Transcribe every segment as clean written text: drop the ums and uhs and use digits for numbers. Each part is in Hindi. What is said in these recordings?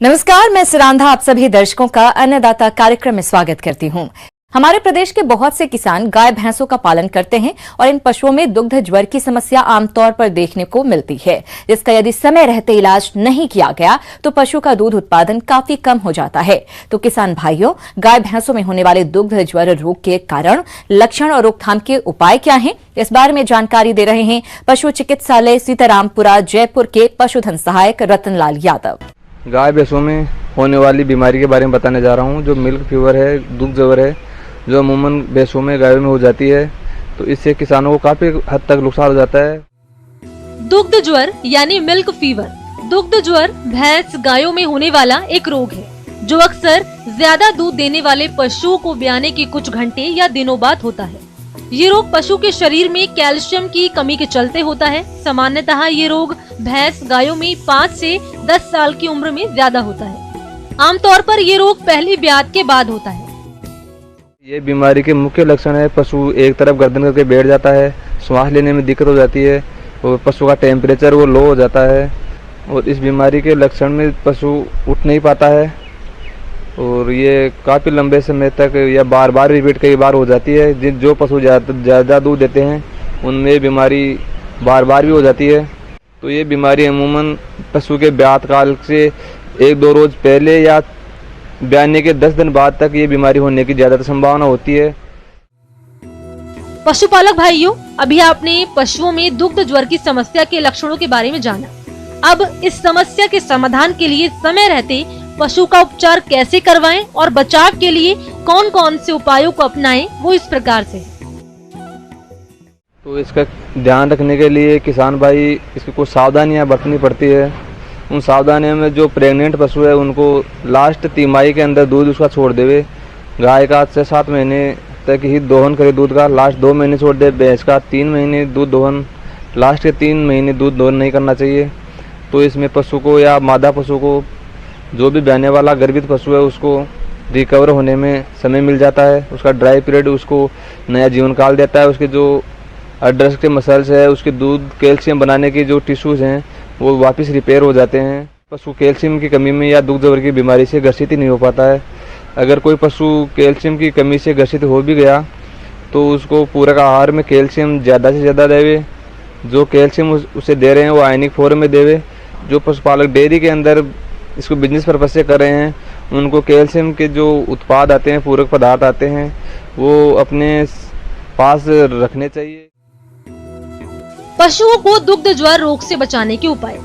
नमस्कार, मैं सुरांधा आप सभी दर्शकों का अन्नदाता कार्यक्रम में स्वागत करती हूं। हमारे प्रदेश के बहुत से किसान गाय भैंसों का पालन करते हैं और इन पशुओं में दुग्ध ज्वर की समस्या आमतौर पर देखने को मिलती है, जिसका यदि समय रहते इलाज नहीं किया गया तो पशु का दूध उत्पादन काफी कम हो जाता है। तो किसान भाइयों, गाय भैंसों में होने वाले दुग्ध ज्वर रोग के कारण, लक्षण और रोकथाम के उपाय क्या हैं, इस बारे में जानकारी दे रहे हैं पशु चिकित्सालय सीतारामपुरा जयपुर के पशुधन सहायक रतनलाल यादव। गाय भैंसों में होने वाली बीमारी के बारे में बताने जा रहा हूं, जो मिल्क फीवर है, दुग्ध ज्वर है, जो अमूमन भैंसों में गायों में हो जाती है। तो इससे किसानों को काफी हद तक नुकसान हो जाता है। दुग्ध ज्वर यानी मिल्क फीवर। दुग्ध ज्वर भैंस गायों में होने वाला एक रोग है, जो अक्सर ज्यादा दूध देने वाले पशुओं को ब्याने के कुछ घंटे या दिनों बाद होता है। ये रोग पशु के शरीर में कैल्शियम की कमी के चलते होता है। सामान्यतः ये रोग भैंस गायों में 5 से 10 साल की उम्र में ज्यादा होता है। आमतौर पर ये रोग पहली ब्यात के बाद होता है। ये बीमारी के मुख्य लक्षण है, पशु एक तरफ गर्दन करके बैठ जाता है, श्वास लेने में दिक्कत हो जाती है और पशु का टेम्परेचर वो लो हो जाता है। और इस बीमारी के लक्षण में पशु उठ नहीं पाता है और ये काफ़ी लंबे समय तक या बार बार रिपीट कई बार हो जाती है। जो पशु ज़्यादा दूध देते हैं उनमें ये बीमारी बार बार भी हो जाती है। तो ये बीमारी अमूमन पशु के ब्यात काल से 1-2 रोज पहले या ब्याने के 10 दिन बाद तक ये बीमारी होने की ज्यादातर संभावना होती है। पशुपालक भाइयों, अभी आपने पशुओं में दुग्ध ज्वर की समस्या के लक्षणों के बारे में जाना। अब इस समस्या के समाधान के लिए समय रहते पशु का उपचार कैसे करवाएं और बचाव के लिए कौन कौन से उपायों को अपनाएं, वो इस प्रकार से। तो इसका ध्यान रखने के लिए किसान भाई इसकी कुछ सावधानियां बरतनी पड़ती है। उन सावधानियों में जो प्रेग्नेंट पशु है उनको लास्ट तिमाही के अंदर दूध उसका छोड़ देवे। गाय का 6-7 महीने तक ही दोहन करे दूध का, लास्ट 2 महीने छोड़ दे। भैंस का 3 महीने दूध दोहन, लास्ट के 3 महीने दूध दोहन नहीं करना चाहिए। तो इसमें पशु को या मादा पशु को, जो भी ब्याने वाला गर्भित पशु है, उसको रिकवर होने में समय मिल जाता है। उसका ड्राई पीरियड उसको नया जीवन काल देता है। उसके जो अड्रस के मसल्स है, उसके दूध कैल्शियम बनाने की जो टिश्यूज़ हैं वो वापस रिपेयर हो जाते हैं। पशु कैल्शियम की कमी में या दुग्ध ज्वर की बीमारी से ग्रसित ही नहीं हो पाता है। अगर कोई पशु कैल्शियम की कमी से ग्रसित हो भी गया तो उसको पूरक आहार में कैल्शियम ज़्यादा से ज़्यादा देवे। जो कैल्शियम उसे दे रहे हैं वो आयनिक फॉर्म में देवे। जो पशुपालक डेयरी के अंदर इसको बिजनेस पर्पज से कर रहे हैं, उनको कैल्शियम के जो उत्पाद आते हैं, पूरक पदार्थ आते हैं, वो अपने पास रखने चाहिए। पशुओं को दुग्ध ज्वर रोग से बचाने के उपाय।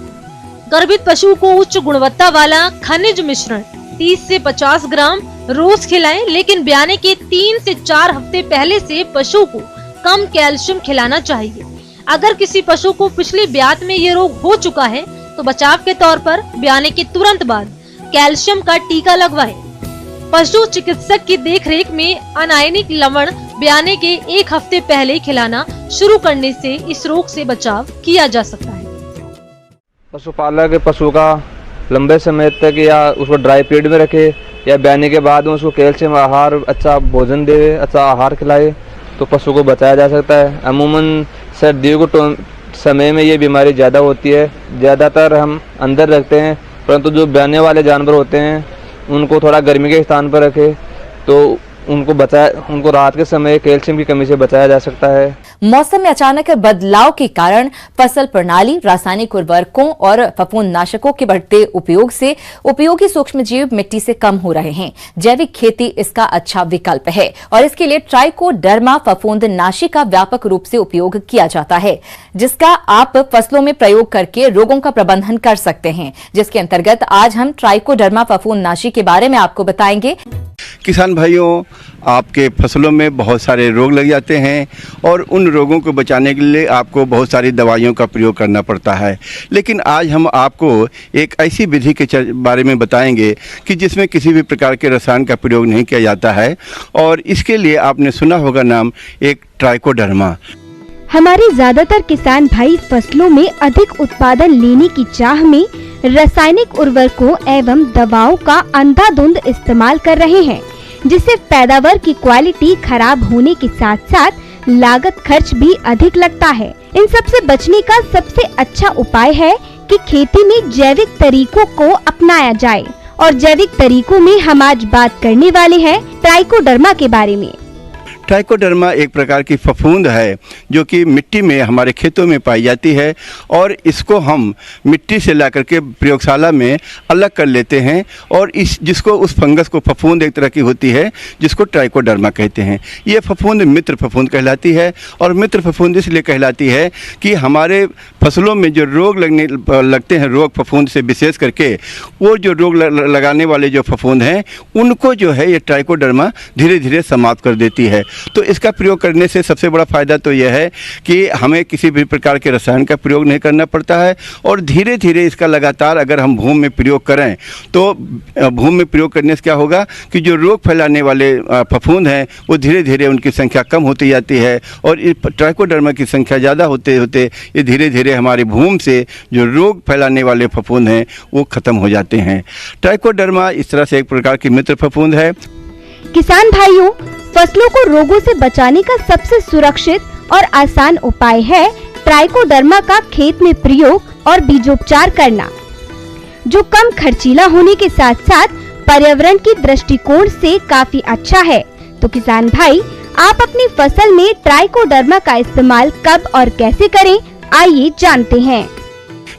गर्भित पशु को उच्च गुणवत्ता वाला खनिज मिश्रण 30 से 50 ग्राम रोज खिलाएं, लेकिन ब्याने के 3 से 4 हफ्ते पहले से पशु को कम कैल्शियम खिलाना चाहिए। अगर किसी पशु को पिछली ब्यात में ये रोग हो चुका है तो बचाव के तौर पर ब्याने के तुरंत बाद कैल्शियम का टीका लगवाएं। पशु चिकित्सक की देखरेख में अनायनिक लवण ब्याने के 1 हफ्ते पहले खिलाना शुरू करने से इस रोग से बचाव किया जा सकता है। पशुपालक पशु का लंबे समय तक या उसको ड्राई पीरियड में रखे या ब्याने के बाद में उसको कैल्शियम आहार, अच्छा भोजन दे, अच्छा आहार खिलाए तो पशु को बचाया जा सकता है। अमूमन सर्दियों को समय में ये बीमारी ज़्यादा होती है। ज़्यादातर हम अंदर रखते हैं, परंतु जो ब्याने वाले जानवर होते हैं उनको थोड़ा गर्मी के स्थान पर रखें तो उनको रात के समय कैल्शियम की कमी से बचाया जा सकता है। मौसम में अचानक बदलाव के कारण फसल प्रणाली, रासायनिक उर्वरकों और फफूंदनाशकों के बढ़ते उपयोग से उपयोगी सूक्ष्मजीव मिट्टी से कम हो रहे हैं। जैविक खेती इसका अच्छा विकल्प है और इसके लिए ट्राइकोडर्मा फफूंदनाशी का व्यापक रूप से उपयोग किया जाता है, जिसका आप फसलों में प्रयोग करके रोगों का प्रबंधन कर सकते हैं। जिसके अंतर्गत आज हम ट्राइकोडर्मा फफूंदनाशी के बारे में आपको बताएंगे। किसान भाइयों, आपके फसलों में बहुत सारे रोग लग जाते हैं और उन रोगों को बचाने के लिए आपको बहुत सारी दवाइयों का प्रयोग करना पड़ता है। लेकिन आज हम आपको एक ऐसी विधि के बारे में बताएंगे कि जिसमें किसी भी प्रकार के रसायन का प्रयोग नहीं किया जाता है और इसके लिए आपने सुना होगा नाम, एक ट्राइकोडर्मा। हमारे ज्यादातर किसान भाई फसलों में अधिक उत्पादन लेने की चाह में रासायनिक उर्वरकों एवं दवाओं का अंधाधुंध इस्तेमाल कर रहे हैं, जिससे पैदावार की क्वालिटी खराब होने के साथ साथ लागत खर्च भी अधिक लगता है। इन सब से बचने का सबसे अच्छा उपाय है कि खेती में जैविक तरीकों को अपनाया जाए और जैविक तरीकों में हम आज बात करने वाले हैं ट्राइकोडर्मा के बारे में। ट्राइकोडर्मा एक प्रकार की फफूंद है जो कि मिट्टी में हमारे खेतों में पाई जाती है और इसको हम मिट्टी से ला करके प्रयोगशाला में अलग कर लेते हैं और जिसको उस फंगस को फफूंद एक तरह की होती है जिसको ट्राइकोडर्मा कहते हैं। ये फफूंद मित्र फफूंद कहलाती है और मित्र फफूंद इसलिए कहलाती है कि हमारे फसलों में जो रोग लगते हैं, रोग फफूंद से विशेष करके, वो जो रोग लगाने वाले जो फफूंद हैं उनको जो है ये ट्राइकोडर्मा धीरे धीरे समाप्त कर देती है। तो इसका प्रयोग करने से सबसे बड़ा फ़ायदा तो यह है कि हमें किसी भी प्रकार के रसायन का प्रयोग नहीं करना पड़ता है और धीरे धीरे इसका लगातार अगर हम भूमि में प्रयोग करें तो भूमि में प्रयोग करने से क्या होगा कि जो रोग फैलाने वाले फफूंद हैं वो धीरे धीरे उनकी संख्या कम होती जाती है और इस ट्राइकोडर्मा की संख्या ज़्यादा होते होते ये धीरे धीरे हमारी भूमि से जो रोग फैलाने वाले फफूंद हैं वो ख़त्म हो जाते हैं। ट्राइकोडर्मा इस तरह से एक प्रकार की मित्र फफूंद है। किसान भाइयों, फसलों को रोगों से बचाने का सबसे सुरक्षित और आसान उपाय है ट्राइकोडर्मा का खेत में प्रयोग और बीजोपचार करना, जो कम खर्चीला होने के साथ साथ पर्यावरण की दृष्टिकोण से काफी अच्छा है। तो किसान भाई, आप अपनी फसल में ट्राइकोडर्मा का इस्तेमाल कब और कैसे करें, आइए जानते हैं।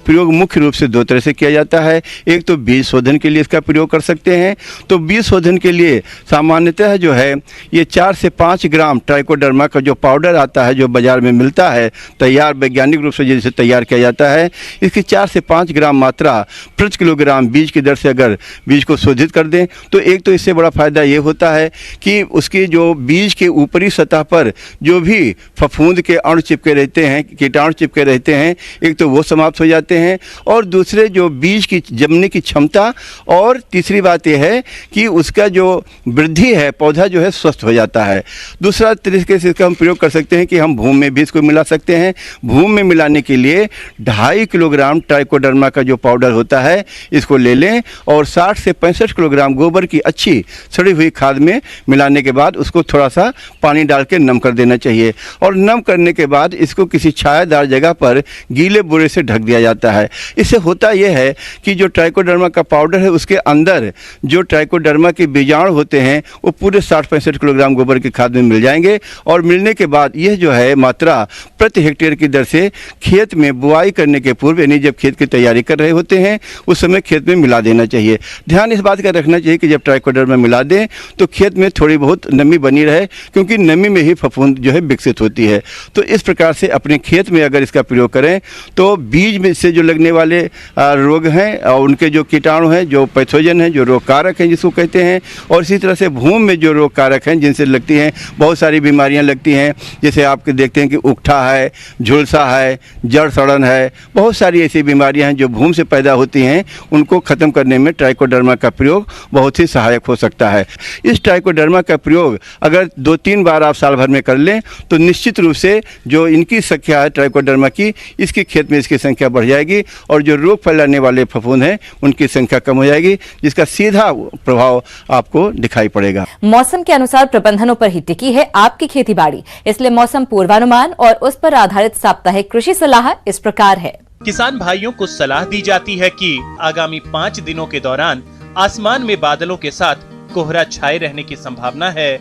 प्रयोग मुख्य रूप से दो तरह से किया जाता है। एक तो बीज शोधन के लिए इसका प्रयोग कर सकते हैं। तो बीज शोधन के लिए सामान्यतः जो है ये 4 से 5 ग्राम ट्राइकोडर्मा का जो पाउडर आता है, जो बाजार में मिलता है तैयार, वैज्ञानिक रूप से जिसे तैयार किया जाता है, इसकी 4 से 5 ग्राम मात्रा प्रति किलोग्राम बीज की दर से अगर बीज को शोधित कर दें तो एक तो इससे बड़ा फायदा ये होता है कि उसकी जो बीज के ऊपरी सतह पर जो भी फफूंद के अणु चिपके रहते हैं, कीटाणु चिपके रहते हैं, एक तो वो समाप्त हो जाते हैं और दूसरे जो बीज की जमने की क्षमता, और तीसरी बात यह है कि उसका जो वृद्धि है, पौधा जो है स्वस्थ हो जाता है। दूसरा तरीके से इसका हम प्रयोग कर सकते हैं कि हम भूमि में भी इसको मिला सकते हैं। भूमि में मिलाने के लिए 2.5 किलोग्राम ट्राइकोडर्मा का जो पाउडर होता है इसको ले लें और 60 से 65 किलोग्राम गोबर की अच्छी सड़ी हुई खाद में मिलाने के बाद उसको थोड़ा सा पानी डाल के नम कर देना चाहिए और नम करने के बाद इसको किसी छायादार जगह पर गीले बोरे से ढक दिया जाता है। इससे होता यह है कि जो ट्राइकोडर्मा का पाउडर है उसके अंदर जो ट्राइकोडर्मा के बीजाणु होते हैं वो पूरे 60-65 किलोग्राम गोबर की खाद में मिल जाएंगे और मिलने के बाद यह जो है मात्रा प्रति हेक्टेयर की दर से खेत में बुआई करने के पूर्व, यानी जब खेत की तैयारी कर रहे होते हैं उस समय खेत में मिला देना चाहिए। ध्यान इस बात का रखना चाहिए कि जब ट्राइकोडर्मा मिला दें तो खेत में थोड़ी बहुत नमी बनी रहे, क्योंकि नमी में ही फफूंद जो है विकसित होती है। तो इस प्रकार से अपने खेत में अगर इसका प्रयोग करें तो बीज में से जो लगने वाले रोग हैं और उनके जो कीटाणु हैं, जो पैथोजन हैं, जो रोग कारक हैं जिसको कहते हैं, और इसी तरह से भूमि में जो रोग कारक हैं जिनसे लगती हैं बहुत सारी बीमारियां लगती हैं, जैसे आपके देखते हैं कि उकठा है, झुलसा है, जड़ सड़न है, बहुत सारी ऐसी बीमारियां हैं जो भूमि से पैदा होती हैं, उनको ख़त्म करने में ट्राइकोडर्मा का प्रयोग बहुत ही सहायक हो सकता है। इस ट्राइकोडर्मा का प्रयोग अगर 2-3 बार आप साल भर में कर लें तो निश्चित रूप से जो इनकी संख्या है ट्राइकोडर्मा की, इसके खेत में इसकी संख्या बढ़ जाएगी और जो रोग फैलाने वाले फफूंद हैं उनकी संख्या कम हो जाएगी, जिसका सीधा प्रभाव आपको दिखाई पड़ेगा। मौसम के अनुसार प्रबंधनों पर ही टिकी है आपकी खेती-बाड़ी, इसलिए मौसम पूर्वानुमान और उस पर आधारित साप्ताहिक कृषि सलाह इस प्रकार है। किसान भाइयों को सलाह दी जाती है कि आगामी 5 दिनों के दौरान आसमान में बादलों के साथ कोहरा छाए रहने की संभावना है।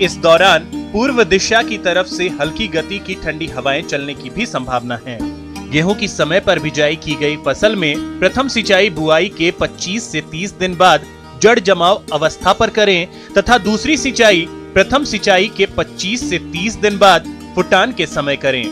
इस दौरान पूर्व दिशा की तरफ से हल्की गति की ठंडी हवाएं चलने की भी संभावना है। गेहूं की समय पर बिजाई की गई फसल में प्रथम सिंचाई बुआई के 25 से 30 दिन बाद जड़ जमाव अवस्था पर करें तथा दूसरी सिंचाई प्रथम सिंचाई के 25 से 30 दिन बाद फुटान के समय करें।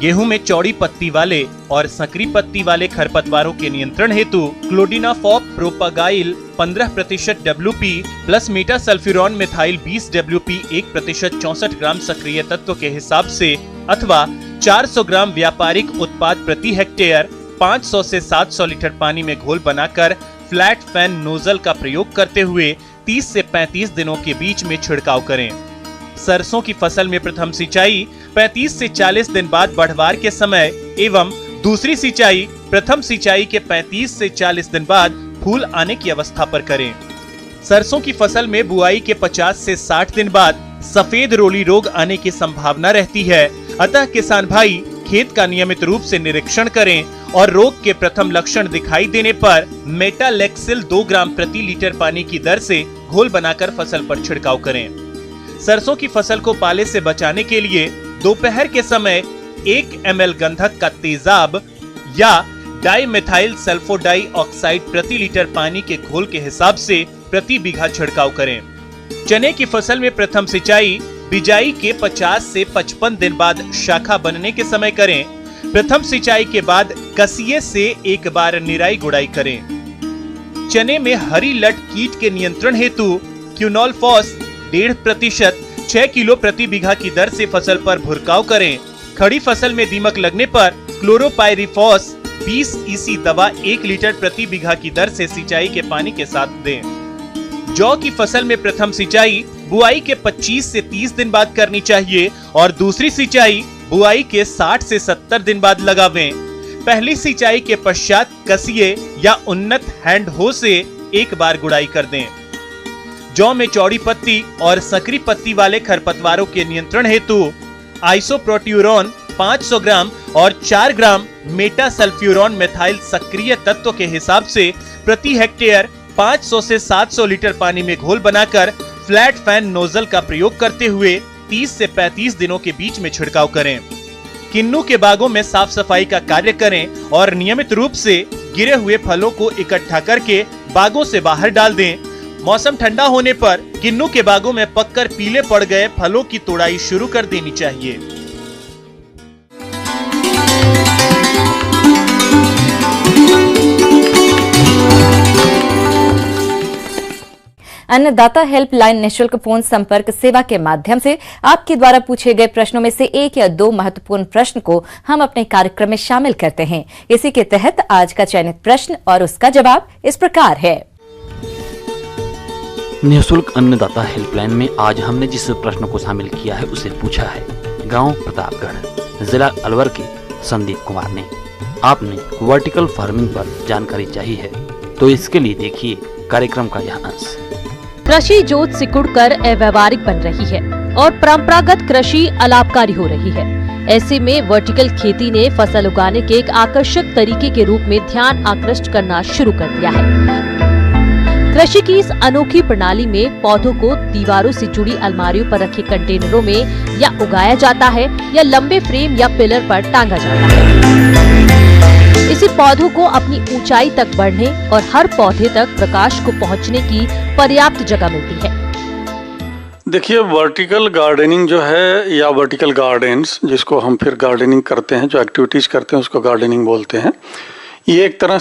गेहूं में चौड़ी पत्ती वाले और संकरी पत्ती वाले खरपतवारों के नियंत्रण हेतु क्लोडिनाफॉप प्रोपागाइल 15% WP प्लस मीटासल्फ्यूरॉन मिथाइल 20 WP 1% 64 ग्राम सक्रिय तत्व के हिसाब से अथवा 400 ग्राम व्यापारिक उत्पाद प्रति हेक्टेयर 500 से 700 लीटर पानी में घोल बनाकर फ्लैट फैन नोजल का प्रयोग करते हुए 30 से 35 दिनों के बीच में छिड़काव करें। सरसों की फसल में प्रथम सिंचाई 35 से 40 दिन बाद बढ़वार के समय एवं दूसरी सिंचाई प्रथम सिंचाई के 35 से 40 दिन बाद फूल आने की अवस्था पर करें। सरसों की फसल में बुआई के 50 से 60 दिन बाद सफेद रोली रोग आने की संभावना रहती है, अतः किसान भाई खेत का नियमित रूप से निरीक्षण करें और रोग के प्रथम लक्षण दिखाई देने पर मेटालेक्सिल 2 ग्राम प्रति लीटर पानी की दर से घोल बनाकर फसल पर छिड़काव करें। सरसों की फसल को पाले से बचाने के लिए दोपहर के समय 1 ml गंधक का तेजाब या डाइमेथाइल सल्फोडाई ऑक्साइड प्रति लीटर पानी के घोल के हिसाब से प्रति बीघा छिड़काव करें। चने की फसल में प्रथम सिंचाई बिजाई के 50 से 55 दिन बाद शाखा बनने के समय करें। प्रथम सिंचाई के बाद कसिये से एक बार निराई गुड़ाई करें। चने में हरी लट कीट के नियंत्रण हेतु क्यूनोलफॉस 1.5% 6 किलो प्रति बीघा की दर से फसल पर भुरकाव करें। खड़ी फसल में दीमक लगने पर क्लोरोपाइरिफॉस 20 EC दवा 1 लीटर प्रति बीघा की दर से सिंचाई के पानी के साथ दें। जौ की फसल में प्रथम सिंचाई बुआई के 25 से 30 दिन बाद करनी चाहिए और दूसरी सिंचाई बुआई के 60 से 70 दिन बाद लगावें। पहली सिंचाई के पश्चात कसिये या उन्नत हैंड हो से एक बार गुड़ाई कर दें। जौ में चौड़ी पत्ती और सकरी पत्ती वाले खरपतवारों के नियंत्रण हेतु आइसोप्रोट्यूरॉन 500 ग्राम और 4 ग्राम मेटासल्फ्यूरॉन मेथाइल सक्रिय तत्व के हिसाब से प्रति हेक्टेयर 500 से 700 लीटर पानी में घोल बनाकर फ्लैट फैन नोजल का प्रयोग करते हुए 30 से 35 दिनों के बीच में छिड़काव करें। किन्नू के बागों में साफ सफाई का कार्य करें और नियमित रूप से गिरे हुए फलों को इकट्ठा करके बागों से बाहर डाल दें। मौसम ठंडा होने पर किन्नू के बागों में पककर पीले पड़ गए फलों की तोड़ाई शुरू कर देनी चाहिए। अन्नदाता हेल्पलाइन निःशुल्क फोन संपर्क सेवा के माध्यम से आपके द्वारा पूछे गए प्रश्नों में से 1 या 2 महत्वपूर्ण प्रश्न को हम अपने कार्यक्रम में शामिल करते हैं। इसी के तहत आज का चयनित प्रश्न और उसका जवाब इस प्रकार है। निःशुल्क अन्नदाता हेल्पलाइन में आज हमने जिस प्रश्न को शामिल किया है उसे पूछा है गांव प्रतापगढ़, जिला अलवर के संदीप कुमार ने। आपने वर्टिकल फार्मिंग पर जानकारी चाहिए है तो इसके लिए देखिए कार्यक्रम का यह अंश। कृषि जोत सिकुड़कर अव्यावहारिक बन रही है और परंपरागत कृषि अलाभकारी हो रही है। ऐसे में वर्टिकल खेती ने फसल उगाने के एक आकर्षक तरीके के रूप में ध्यान आकृष्ट करना शुरू कर दिया है। कृषि की इस अनोखी प्रणाली में पौधों को दीवारों से जुड़ी अलमारियों पर रखे कंटेनरों में या उगाया जाता है या लंबे फ्रेम या पिलर पर टांगा जाता है। इसी पौधों को अपनी ऊंचाई तक बढ़ने और हर पौधे तक प्रकाश को पहुंचने की पर्याप्त जगह मिलती है। देखिए, वर्टिकल गार्डनिंग जो है या वर्टिकल गार्डन्स, जिसको हम फिर गार्डनिंग करते हैं, जो एक्टिविटीज करते हैं उसको गार्डनिंग बोलते हैं। ये एक तरह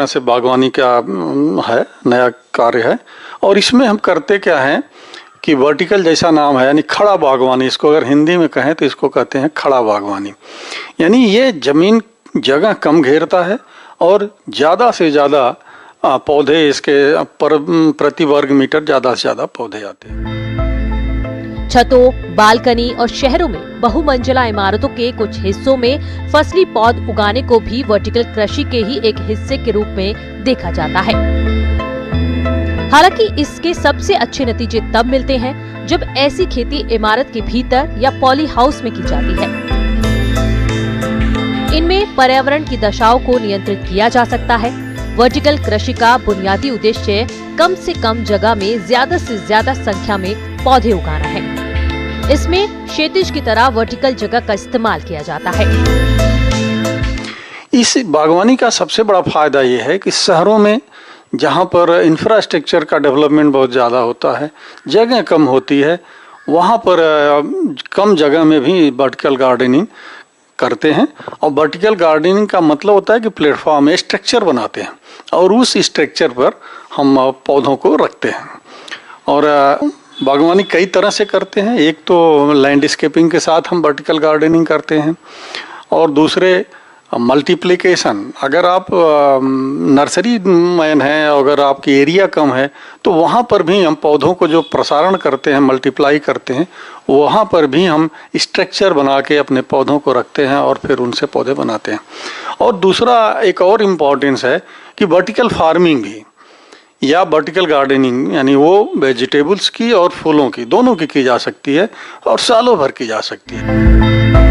से बागवानी का है, नया कार्य है। और इसमें हम करते क्या हैं कि वर्टिकल जैसा नाम है यानी खड़ा बागवानी, इसको अगर हिंदी में कहें तो इसको कहते हैं खड़ा बागवानी। यानी ये जमीन जगह कम घेरता है और ज़्यादा से ज़्यादा पौधे इसके प्रति वर्ग मीटर ज़्यादा से ज़्यादा पौधे आते हैं। छतों, बालकनी और शहरों में बहुमंजिला इमारतों के कुछ हिस्सों में फसली पौध उगाने को भी वर्टिकल कृषि के ही एक हिस्से के रूप में देखा जाता है। हालांकि इसके सबसे अच्छे नतीजे तब मिलते हैं जब ऐसी खेती इमारत के भीतर या पॉली हाउस में की जाती है। इनमें पर्यावरण की दशाओं को नियंत्रित किया जा सकता है। वर्टिकल कृषि का बुनियादी उद्देश्य कम से कम जगह में ज्यादा से ज्यादा संख्या में पौधे उगाना है। इसमें क्षैतिज की तरह वर्टिकल जगह का इस्तेमाल किया जाता है। इस बागवानी का सबसे बड़ा फायदा ये है कि शहरों में जहाँ पर इंफ्रास्ट्रक्चर का डेवलपमेंट बहुत ज़्यादा होता है, जगह कम होती है, वहाँ पर कम जगह में भी वर्टिकल गार्डनिंग करते हैं। और वर्टिकल गार्डनिंग का मतलब होता है कि प्लेटफॉर्म में स्ट्रक्चर बनाते हैं और उस स्ट्रक्चर पर हम पौधों को रखते हैं। और बागवानी कई तरह से करते हैं। एक तो लैंडस्केपिंग के साथ हम वर्टिकल गार्डनिंग करते हैं और दूसरे मल्टीप्लिकेशन। अगर आप नर्सरी मैन हैं, अगर आपकी एरिया कम है तो वहाँ पर भी हम पौधों को जो प्रसारण करते हैं, मल्टीप्लाई करते हैं, वहाँ पर भी हम स्ट्रक्चर बना के अपने पौधों को रखते हैं और फिर उनसे पौधे बनाते हैं। और दूसरा एक और इम्पॉर्टेंस है कि वर्टिकल फार्मिंग भी या वर्टिकल गार्डनिंग यानी वो वेजिटेबल्स की और फूलों की, दोनों की जा सकती है और सालों भर की जा सकती है।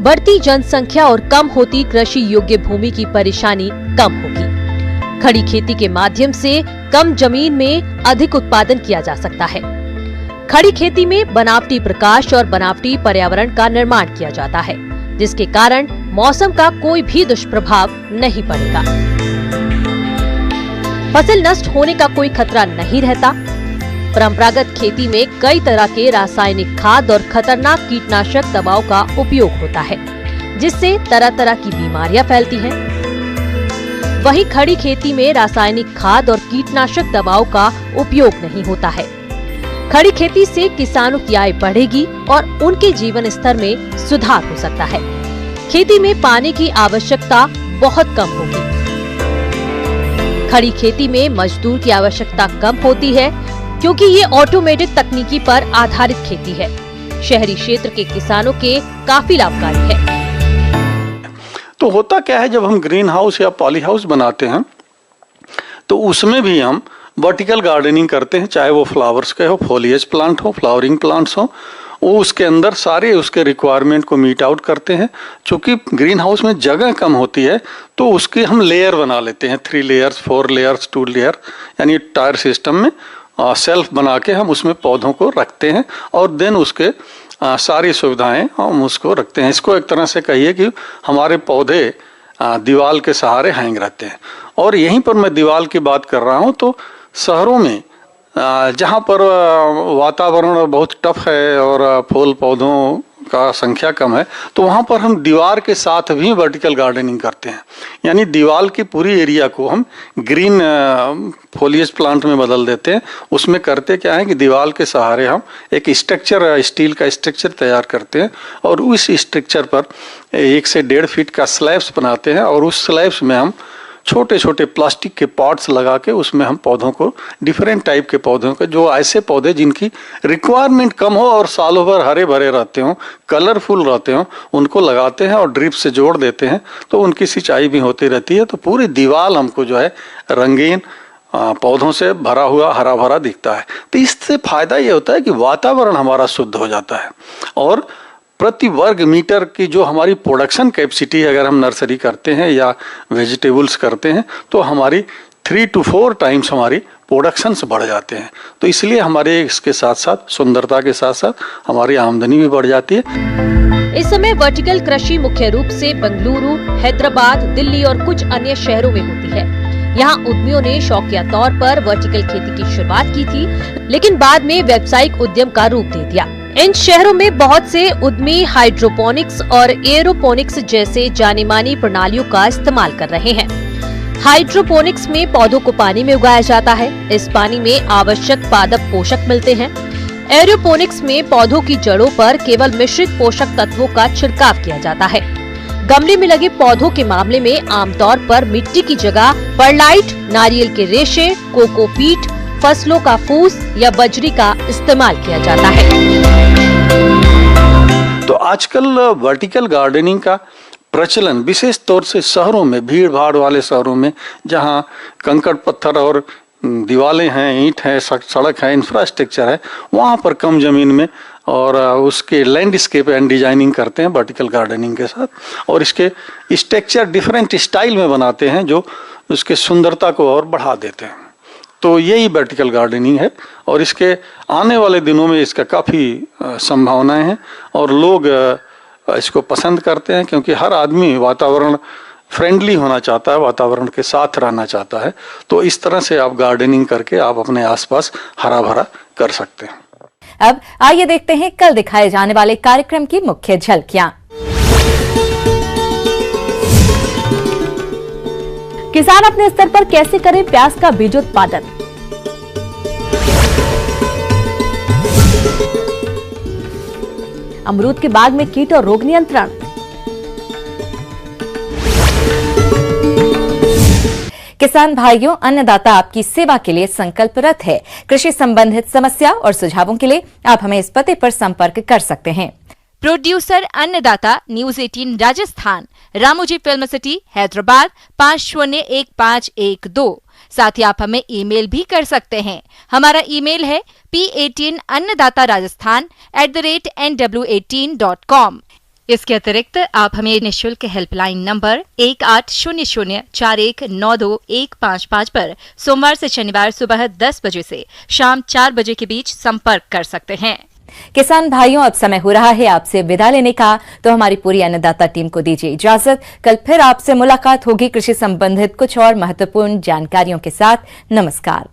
बढ़ती जनसंख्या और कम होती कृषि योग्य भूमि की परेशानी कम होगी। खड़ी खेती के माध्यम से कम जमीन में अधिक उत्पादन किया जा सकता है। खड़ी खेती में बनावटी प्रकाश और बनावटी पर्यावरण का निर्माण किया जाता है, जिसके कारण मौसम का कोई भी दुष्प्रभाव नहीं पड़ेगा। फसल नष्ट होने का कोई खतरा नहीं रहता। परंपरागत खेती में कई तरह के रासायनिक खाद और खतरनाक कीटनाशक दवाओं का उपयोग होता है, जिससे तरह तरह की बीमारियां फैलती हैं। वहीं खड़ी खेती में रासायनिक खाद और कीटनाशक दवाओं का उपयोग नहीं होता है। खड़ी खेती से किसानों की आय बढ़ेगी और उनके जीवन स्तर में सुधार हो सकता है। खेती में पानी की आवश्यकता बहुत कम होगी। खड़ी खेती में मजदूर की आवश्यकता कम होती है, क्योंकि ये ऑटोमेटिक तकनीकी पर आधारित खेती है। शहरी क्षेत्र के किसानों के काफी लाभकारी है। तो होता क्या है, जब हम ग्रीन हाउस या पॉली हाउस बनाते हैं तो उसमें भी हम वर्टिकल गार्डनिंग करते हैं, चाहे वो फ्लावर्स के हो, फोलिएज प्लांट हो, फ्लावरिंग प्लांट्स हो, वो उसके अंदर सारे उसके रिक्वायरमेंट को मीट आउट करते हैं। चूँकि ग्रीन हाउस में जगह कम होती है तो उसके हम लेयर बना लेते हैं, 3 लेयर्स, 4 लेयर्स, 2 लेयर, यानी टायर सिस्टम में सेल्फ बना के हम उसमें पौधों को रखते हैं और देन उसके सारी सुविधाएं हम उसको रखते हैं। इसको एक तरह से कहिए कि हमारे पौधे दीवार के सहारे हैंग रहते हैं। और यहीं पर मैं दीवार की बात कर रहा हूँ, तो शहरों में जहाँ पर वातावरण बहुत टफ है और फूल पौधों का संख्या कम है, तो वहाँ पर हम दीवार के साथ भी वर्टिकल गार्डनिंग करते हैं। यानी दीवार की पूरी एरिया को हम ग्रीन फोलिएज प्लांट में बदल देते हैं। उसमें करते क्या है कि दीवार के सहारे हम एक स्ट्रक्चर, स्टील का स्ट्रक्चर तैयार करते हैं और उस स्ट्रक्चर पर 1 से 1.5 फीट का स्लैब्स बनाते हैं और उस स्लैब्स में हम छोटे छोटे प्लास्टिक के पॉट्स लगा के उसमें हम पौधों को, डिफरेंट टाइप के पौधों के, जो ऐसे पौधे जिनकी रिक्वायरमेंट कम हो और सालों भर हरे भरे रहते हों, कलरफुल रहते हों, उनको लगाते हैं और ड्रिप से जोड़ देते हैं, तो उनकी सिंचाई भी होती रहती है। तो पूरी दीवार हमको जो है रंगीन पौधों से भरा हुआ हरा भरा दिखता है। तो इससे फायदा ये होता है कि वातावरण हमारा शुद्ध हो जाता है और प्रति वर्ग मीटर की जो हमारी प्रोडक्शन कैपेसिटी है, अगर हम नर्सरी करते हैं या वेजिटेबल्स करते हैं, तो हमारी 3 to 4 टाइम्स हमारी प्रोडक्शंस बढ़ जाते हैं। तो इसलिए हमारे इसके साथ साथ सुंदरता के साथ साथ हमारी आमदनी भी बढ़ जाती है। इस समय वर्टिकल कृषि मुख्य रूप से बेंगलुरु, हैदराबाद, दिल्ली और कुछ अन्य शहरों में होती है। यहाँ उद्यमियों ने शौकिया तौर पर वर्टिकल खेती की शुरुआत की थी, लेकिन बाद में व्यावसायिक उद्यम का रूप दे दिया। इन शहरों में बहुत से उद्यमी हाइड्रोपोनिक्स और एरोपोनिक्स जैसे जानी मानी प्रणालियों का इस्तेमाल कर रहे हैं। हाइड्रोपोनिक्स में पौधों को पानी में उगाया जाता है। इस पानी में आवश्यक पादप पोषक मिलते हैं। एरोपोनिक्स में पौधों की जड़ों पर केवल मिश्रित पोषक तत्वों का छिड़काव किया जाता है। गमले में लगे पौधों के मामले में आमतौर पर मिट्टी की जगह परलाइट, नारियल के रेशे, कोकोपीट, फसलों का फूस या बजरी का इस्तेमाल किया जाता है। तो आजकल वर्टिकल गार्डनिंग का प्रचलन विशेष तौर से शहरों में, भीड़ भाड़ वाले शहरों में, जहां कंकड़ पत्थर और दीवारें हैं, ईंट है, सड़क है, इंफ्रास्ट्रक्चर है, वहां पर कम जमीन में और उसके लैंडस्केप एंड डिजाइनिंग करते हैं वर्टिकल गार्डनिंग के साथ, और इसके स्ट्रक्चर डिफरेंट स्टाइल में बनाते हैं जो उसके सुंदरता को और बढ़ा देते हैं। तो यही वर्टिकल गार्डनिंग है और इसके आने वाले दिनों में इसका काफ़ी संभावनाएं हैं और लोग इसको पसंद करते हैं, क्योंकि हर आदमी वातावरण फ्रेंडली होना चाहता है, वातावरण के साथ रहना चाहता है। तो इस तरह से आप गार्डनिंग करके आप अपने आसपास हरा भरा कर सकते हैं। अब आइए देखते हैं कल दिखाए जाने वाले कार्यक्रम की मुख्य झलकियां। किसान अपने स्तर पर कैसे करें प्याज का बीजोत्पादन। अमरूद के बाग में कीट और रोग नियंत्रण। किसान भाइयों, अन्नदाता आपकी सेवा के लिए संकल्परत है। कृषि संबंधित समस्या और सुझावों के लिए आप हमें इस पते पर संपर्क कर सकते हैं। प्रोड्यूसर अन्नदाता, news 18 Rajasthan, Ramoji film city, Hyderabad 501512। साथ ही आप हमें ईमेल भी कर सकते हैं। हमारा ईमेल है p18annadatarajasthan@nw18.com। इसके अतिरिक्त आप हमें निःशुल्क हेल्पलाइन नंबर 180041921555 पर सोमवार से शनिवार सुबह 10 बजे से शाम 4 बजे के बीच संपर्क कर सकते हैं। किसान भाइयों, अब समय हो रहा है आपसे विदा लेने का, तो हमारी पूरी अन्नदाता टीम को दीजिए इजाजत। कल फिर आपसे मुलाकात होगी कृषि संबंधित कुछ और महत्वपूर्ण जानकारियों के साथ। नमस्कार।